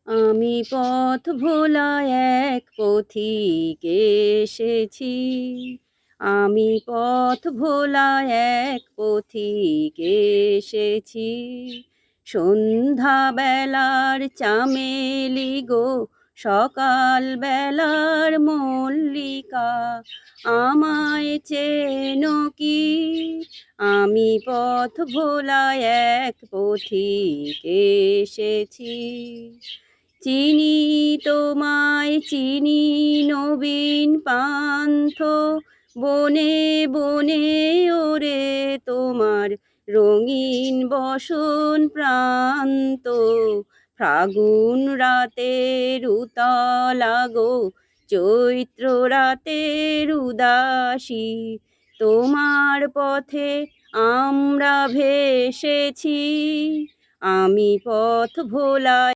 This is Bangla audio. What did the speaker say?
আমি পথ ভোলা এক পথিক এসেছি। আমি পথ ভোলা এক পথিক এসেছি। সন্ধ্যা বেলার চামেলি গো, সকাল বেলার মল্লিকা, আমায় চেনো কি? আমি পথ ভোলা এক পথিক এসেছি। চিনি তোমায় চিনি নবীন পান্থ, বনে বনে ওরে তোমার রঙিন বসন প্রান্ত। ফাগুন রাতের উতলা গো, চৈত্র রাতের উদাসী, তোমার পথে আমরা ভেসেছি। আমি পথ ভোলা